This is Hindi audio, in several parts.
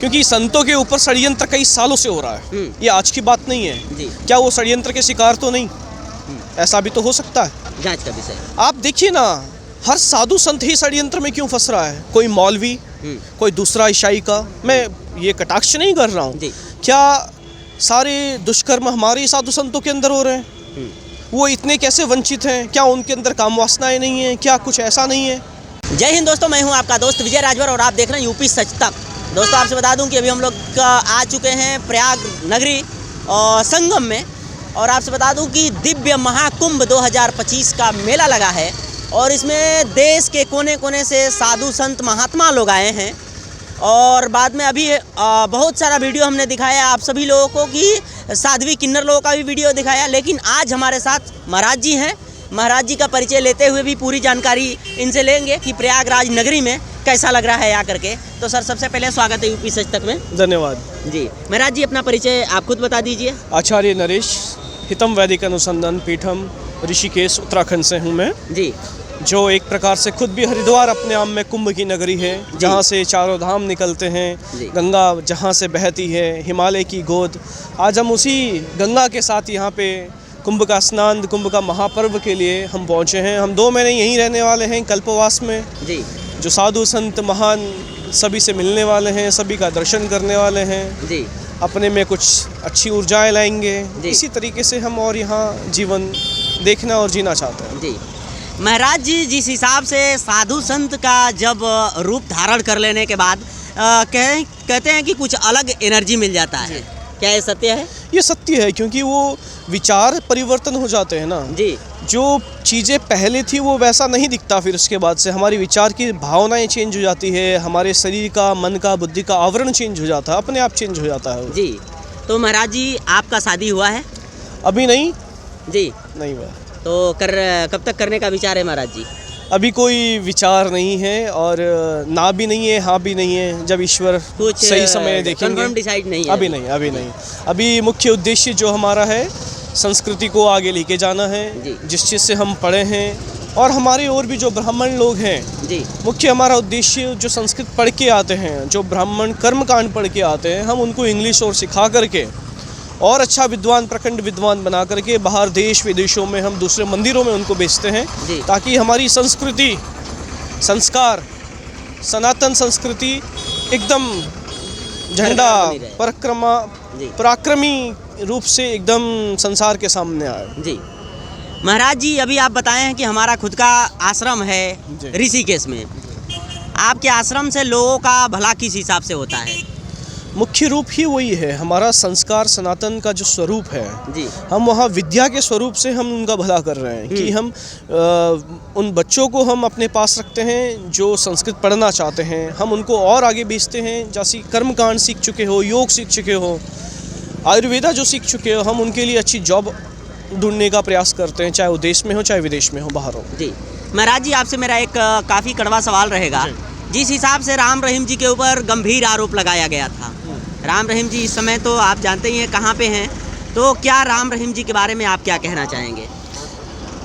क्योंकि संतों के ऊपर षड्यंत्र कई सालों से हो रहा है। ये आज की बात नहीं है जी। क्या वो षड्यंत्र के शिकार तो नहीं? ऐसा भी तो हो सकता है। जांच का विषय। आप देखिए ना, हर साधु संत ही षड्यंत्र में क्यों फंस रहा है? कोई मौलवी, कोई दूसरा ईसाई का। मैं ये कटाक्ष नहीं कर रहा हूँ। क्या सारे दुष्कर्म हमारे साधु संतों के अंदर हो रहे हैं? वो इतने कैसे वंचित हैं? क्या उनके अंदर काम वासनाएं नहीं है? क्या कुछ ऐसा नहीं है? जय हिंद दोस्तों, मैं हूं आपका दोस्त विजय राजभर और आप देख रहे हैं यूपी सच तक। दोस्तों आपसे बता दूं कि अभी हम लोग आ चुके हैं प्रयाग नगरी और संगम में, और आपसे बता दूं कि दिव्य महाकुंभ 2025 का मेला लगा है और इसमें देश के कोने कोने से साधु संत महात्मा लोग आए हैं। और बाद में अभी बहुत सारा वीडियो हमने दिखाया आप सभी लोगों को कि साध्वी किन्नर लोगों का भी वीडियो दिखाया, लेकिन आज हमारे साथ महाराज जी हैं। महाराज जी का परिचय लेते हुए भी पूरी जानकारी इनसे लेंगे कि प्रयागराज नगरी में कैसा लग रहा है आकर के। तो सर, सबसे पहले स्वागत है यूपी सच तक में। धन्यवाद जी। महाराज जी, अपना परिचय आप खुद बता दीजिए। आचार्य नरेश, हितम वैदिक अनुसंधान पीठम, ऋषिकेश, उत्तराखंड से हूँ मैं जी। जो एक प्रकार से खुद भी हरिद्वार अपने आप में कुंभ की नगरी है, जहाँ से चारों धाम निकलते हैं। गंगा जहाँ से बहती है, हिमालय की गोद। आज हम उसी गंगा के साथ यहाँ पे कुंभ का स्नान, कुंभ का महापर्व के लिए हम पहुँचे हैं। हम 2 महीने यहीं रहने वाले हैं कल्पवास में जी। जो साधु संत महान सभी से मिलने वाले हैं, सभी का दर्शन करने वाले हैं जी। अपने में कुछ अच्छी ऊर्जाएं लाएंगे। इसी तरीके से हम और यहाँ जीवन देखना और जीना चाहते हैं। जी। महाराज जी, जिस हिसाब से साधु संत का जब रूप धारण कर लेने के बाद कहते हैं कि कुछ अलग एनर्जी मिल जाता है, क्या ये सत्य है? ये सत्य है, क्योंकि वो विचार परिवर्तन हो जाते हैं ना जी। जो चीज़ें पहले थी वो वैसा नहीं दिखता। फिर उसके बाद से हमारी विचार की भावनाएं चेंज हो जाती है, हमारे शरीर का, मन का, बुद्धि का आवरण चेंज हो जाता है, अपने आप चेंज हो जाता है। जी। तो महाराज जी, आपका शादी हुआ है? अभी नहीं जी। नहीं हुआ। तो कब तक करने का विचार है महाराज जी? अभी कोई विचार नहीं है और ना भी नहीं है, हाँ भी नहीं है। जब ईश्वर कुछ सही समय देखेंगे। कंफर्म डिसाइड नहीं है? अभी नहीं। अभी मुख्य उद्देश्य जो हमारा है, संस्कृति को आगे लेके जाना है। जिस चीज़ से हम पढ़े हैं और हमारे और भी जो ब्राह्मण लोग हैं जी, मुख्य हमारा उद्देश्य जो संस्कृत पढ़ के आते हैं, जो ब्राह्मण कर्मकांड पढ़ के आते हैं, हम उनको इंग्लिश और सिखा करके और अच्छा विद्वान, प्रखंड विद्वान बना करके बाहर देश विदेशों में हम दूसरे मंदिरों में उनको बेचते हैं, ताकि हमारी संस्कृति, संस्कार, सनातन संस्कृति एकदम झंडा पराक्रमी रूप से एकदम संसार के सामने आए। जी। महाराज जी, अभी आप बताए हैं कि हमारा खुद का आश्रम है ऋषिकेश में। आपके आश्रम से लोगों का भला किस हिसाब से होता है? मुख्य रूप ही वही है, हमारा संस्कार, सनातन का जो स्वरूप है जी। हम वहाँ विद्या के स्वरूप से हम उनका भला कर रहे हैं कि हम उन बच्चों को हम अपने पास रखते हैं जो संस्कृत पढ़ना चाहते हैं। हम उनको और आगे भेजते हैं, जैसे कर्मकांड सीख चुके हो, योग सीख चुके हो, आयुर्वेदा जो सीख चुके हो, हम उनके लिए अच्छी जॉब ढूंढने का प्रयास करते हैं, चाहे वो देश में हो चाहे विदेश में हो, बाहर हो। जी। महाराज जी, आपसे मेरा एक काफ़ी कड़वा सवाल रहेगा। जिस हिसाब से राम रहीम जी के ऊपर गंभीर आरोप लगाया गया था, राम रहीम जी इस समय तो आप जानते ही हैं कहाँ पे हैं, तो क्या राम रहीम जी के बारे में आप क्या कहना चाहेंगे?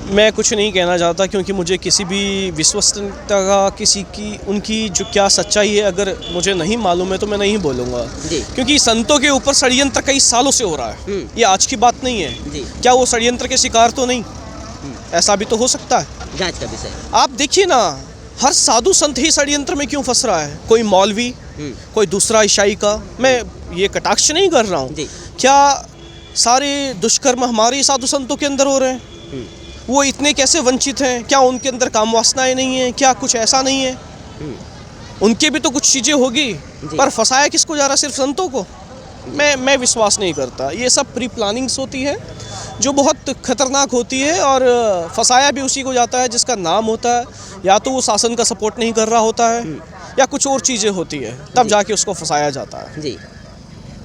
मैं कुछ नहीं कहना चाहता, क्योंकि मुझे किसी भी विश्वसनीयता का, किसी की उनकी जो क्या सच्चाई है अगर मुझे नहीं मालूम है तो मैं नहीं बोलूँगा। क्योंकि संतों के ऊपर षड्यंत्र कई सालों से हो रहा है। ये आज की बात नहीं है। क्या वो षड्यंत्र के शिकार तो नहीं? ऐसा भी तो हो सकता है। जांच का विषय। आप देखिए ना, हर साधु संत ही षड्यंत्र में क्यों फंस रहा है? कोई मौलवी, कोई दूसरा ईसाई का। मैं ये कटाक्ष नहीं कर रहा हूँ। क्या सारे दुष्कर्म हमारे साधु संतों के अंदर हो रहे हैं? वो इतने कैसे वंचित हैं? क्या उनके अंदर काम वासनाएं नहीं है? क्या कुछ ऐसा नहीं है? उनके भी तो कुछ चीज़ें होगी, पर फंसाया किसको जा रहा? सिर्फ संतों को? मैं विश्वास नहीं करता। ये सब प्री प्लानिंग्स होती है जो बहुत खतरनाक होती है, और फंसाया भी उसी को जाता है जिसका नाम होता है, या तो वो शासन का सपोर्ट नहीं कर रहा होता है या कुछ और चीज़ें होती है, तब जाके उसको फंसाया जाता है। जी।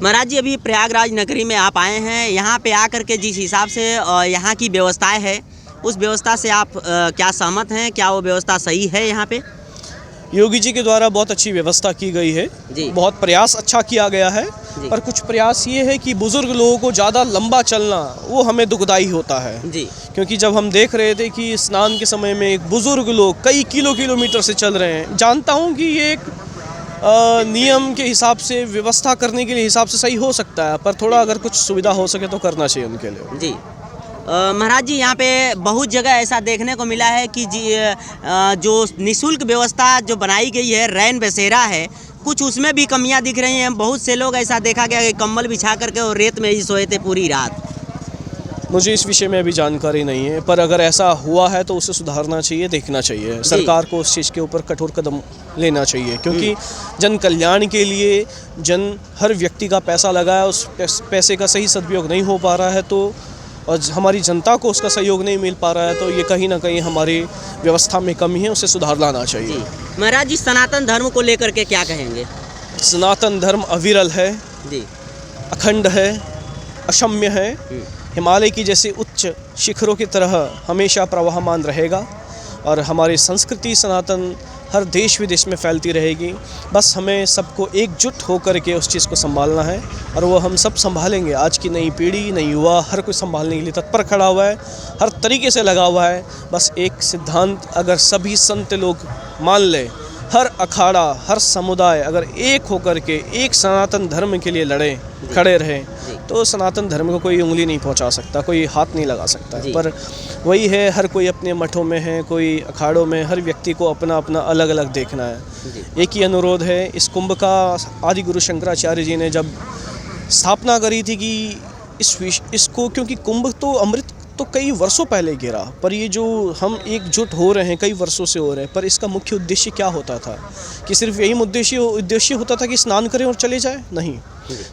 महाराज जी, अभी प्रयागराज नगरी में आप आए हैं, यहाँ पे आकर के जिस हिसाब से यहाँ की व्यवस्थाएं है, उस व्यवस्था से आप क्या सहमत हैं? क्या वो व्यवस्था सही है यहाँ पे? योगी जी के द्वारा बहुत अच्छी व्यवस्था की गई है, बहुत प्रयास अच्छा किया गया है, पर कुछ प्रयास ये है कि बुजुर्ग लोगों को ज़्यादा लंबा चलना वो हमें दुखदाई होता है जी। क्योंकि जब हम देख रहे थे कि स्नान के समय में एक बुजुर्ग लोग कई किलोमीटर से चल रहे हैं, जानता हूँ कि ये एक नियम के हिसाब से, व्यवस्था करने के लिए हिसाब से सही हो सकता है, पर थोड़ा अगर कुछ सुविधा हो सके तो करना चाहिए उनके लिए। जी महाराज जी, यहाँ पे बहुत जगह ऐसा देखने को मिला है कि जो निःशुल्क व्यवस्था जो बनाई गई है, रैन बसेरा है, कुछ उसमें भी कमियां दिख रही हैं। बहुत से लोग ऐसा देखा गया कि कंबल बिछा करके और रेत में ही सोए थे पूरी रात। मुझे इस विषय में अभी जानकारी नहीं है, पर अगर ऐसा हुआ है तो उसे सुधारना चाहिए, देखना चाहिए। सरकार को उस चीज़ के ऊपर कठोर कदम लेना चाहिए, क्योंकि जन कल्याण के लिए हर व्यक्ति का पैसा लगा है, उस पैसे का सही सदुपयोग नहीं हो पा रहा है, तो और हमारी जनता को उसका सहयोग नहीं मिल पा रहा है, तो ये कहीं ना कहीं हमारी व्यवस्था में कमी है, उसे सुधार लाना चाहिए। महाराज जी, सनातन धर्म को लेकर के क्या कहेंगे? सनातन धर्म अविरल है जी, अखंड है, अक्षम्य है, हिमालय की जैसे उच्च शिखरों की तरह हमेशा प्रवाहमान रहेगा, और हमारी संस्कृति सनातन हर देश विदेश में फैलती रहेगी। बस हमें सबको एकजुट होकर के उस चीज़ को संभालना है, और वो हम सब संभालेंगे। आज की नई पीढ़ी, नई युवा, हर कोई संभालने के लिए तत्पर खड़ा हुआ है, हर तरीके से लगा हुआ है। बस एक सिद्धांत अगर सभी संत लोग मान ले, हर अखाड़ा, हर समुदाय अगर एक होकर के एक सनातन धर्म के लिए लड़े, खड़े रहे, तो सनातन धर्म को कोई उंगली नहीं पहुंचा सकता, कोई हाथ नहीं लगा सकता है। पर वही है, हर कोई अपने मठों में है, कोई अखाड़ों में, हर व्यक्ति को अपना अपना अलग अलग देखना है। एक ही अनुरोध है, इस कुंभ का आदि गुरु शंकराचार्य जी ने जब स्थापना करी थी कि इसको, क्योंकि कुंभ तो अमृत तो कई वर्षों पहले गिरा, पर ये जो हम एकजुट हो रहे हैं कई वर्षों से हो रहे हैं, पर इसका मुख्य उद्देश्य क्या होता था कि सिर्फ यही उद्देश्य होता था कि स्नान करें और चले जाएं? नहीं,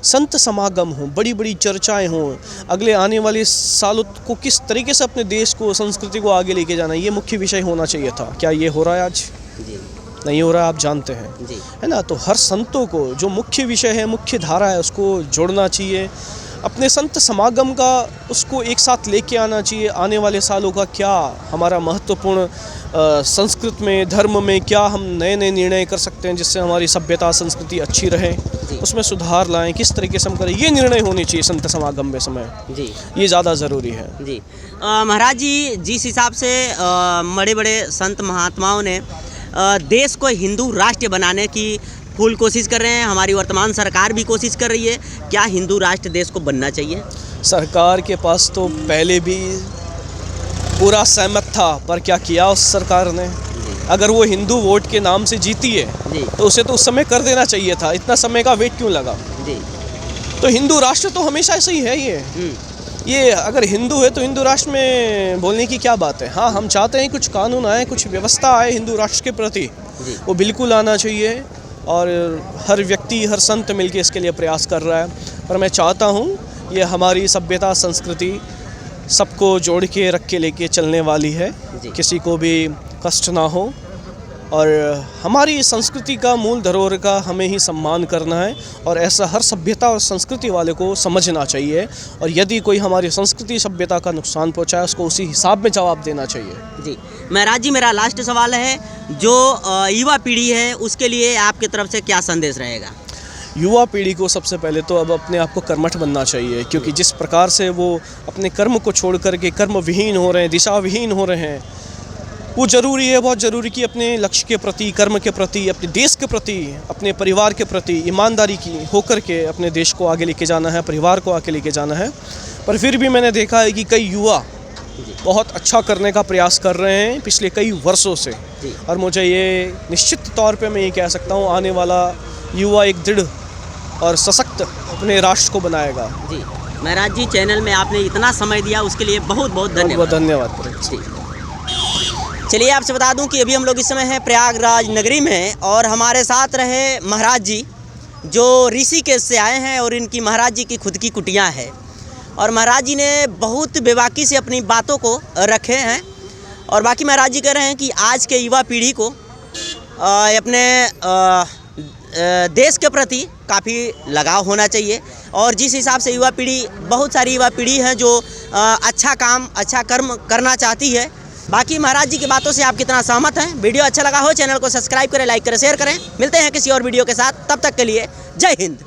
संत समागम हो, बड़ी बड़ी चर्चाएं हों, अगले आने वाले सालों को किस तरीके से अपने देश को, संस्कृति को आगे लेके जाना, ये मुख्य विषय होना चाहिए था। क्या ये हो रहा है आज? नहीं हो रहा, आप जानते हैं, है ना। तो हर संतों को जो मुख्य विषय है, मुख्य धारा है, उसको जोड़ना चाहिए, अपने संत समागम का उसको एक साथ लेके आना चाहिए। आने वाले सालों का क्या हमारा महत्वपूर्ण संस्कृत में, धर्म में क्या हम नए नए निर्णय कर सकते हैं जिससे हमारी सभ्यता, संस्कृति अच्छी रहे, उसमें सुधार लाएं, किस तरीके से हम करें, ये निर्णय होने चाहिए संत समागम में समय जी, ये ज़्यादा ज़रूरी है जी। महाराज जी, जिस हिसाब से बड़े बड़े संत महात्माओं ने देश को हिंदू राष्ट्र बनाने की फुल कोशिश कर रहे हैं, हमारी वर्तमान सरकार भी कोशिश कर रही है, क्या हिंदू राष्ट्र देश को बनना चाहिए? सरकार के पास तो पहले भी पूरा सहमत था, पर क्या किया उस सरकार ने? अगर वो हिंदू वोट के नाम से जीती है तो उसे तो उस समय कर देना चाहिए था, इतना समय का वेट क्यों लगा जी? तो हिंदू राष्ट्र तो हमेशा ऐसे ही है। ये अगर हिंदू है तो हिंदू राष्ट्र में बोलने की क्या बात है। हाँ, हम चाहते हैं कुछ कानून आए, कुछ व्यवस्था आए हिंदू राष्ट्र के प्रति, वो बिल्कुल आना चाहिए, और हर व्यक्ति, हर संत मिलके इसके लिए प्रयास कर रहा है। पर मैं चाहता हूँ ये हमारी सभ्यता, संस्कृति सबको जोड़ के रख के लेके चलने वाली है, किसी को भी कष्ट ना हो, और हमारी संस्कृति का, मूल धरोहर का हमें ही सम्मान करना है, और ऐसा हर सभ्यता और संस्कृति वाले को समझना चाहिए, और यदि कोई हमारी संस्कृति, सभ्यता का नुकसान पहुंचाए उसको उसी हिसाब में जवाब देना चाहिए जी। महाराज जी, मेरा लास्ट सवाल है, जो युवा पीढ़ी है उसके लिए आपकी तरफ से क्या संदेश रहेगा? युवा पीढ़ी को सबसे पहले तो अब अपने आप को कर्मठ बनना चाहिए, क्योंकि जिस प्रकार से वो अपने कर्म को छोड़ करके कर्म विहीन हो रहे हैं, दिशा विहीन हो रहे हैं, वो ज़रूरी है, बहुत ज़रूरी कि अपने लक्ष्य के प्रति, कर्म के प्रति, अपने देश के प्रति, अपने परिवार के प्रति ईमानदारी की होकर के अपने देश को आगे लेके जाना है, परिवार को आगे लेके जाना है। पर फिर भी मैंने देखा है कि कई युवा बहुत अच्छा करने का प्रयास कर रहे हैं पिछले कई वर्षों से, और मुझे ये निश्चित तौर पे मैं ये कह सकता हूँ, आने वाला युवा एक दृढ़ और सशक्त अपने राष्ट्र को बनाएगा जी। महाराज जी, चैनल में आपने इतना समय दिया उसके लिए बहुत बहुत धन्यवाद। धन्यवाद। चलिए, आपसे बता दूं कि अभी हम लोग इस समय हैं प्रयागराज नगरी में, और हमारे साथ रहे महाराज जी जो ऋषिकेश से आए हैं, और इनकी महाराज जी की खुद की कुटिया है, और महाराज जी ने बहुत बेबाकी से अपनी बातों को रखे हैं। और बाकी महाराज जी कह रहे हैं कि आज के युवा पीढ़ी को अपने देश के प्रति काफ़ी लगाव होना चाहिए, और जिस हिसाब से युवा पीढ़ी, बहुत सारी युवा पीढ़ी है जो अच्छा काम, अच्छा कर्म करना चाहती है। बाकी महाराज जी की बातों से आप कितना सहमत हैं? वीडियो अच्छा लगा हो चैनल को सब्सक्राइब करें, लाइक करें, शेयर करें। मिलते हैं किसी और वीडियो के साथ, तब तक के लिए जय हिंद।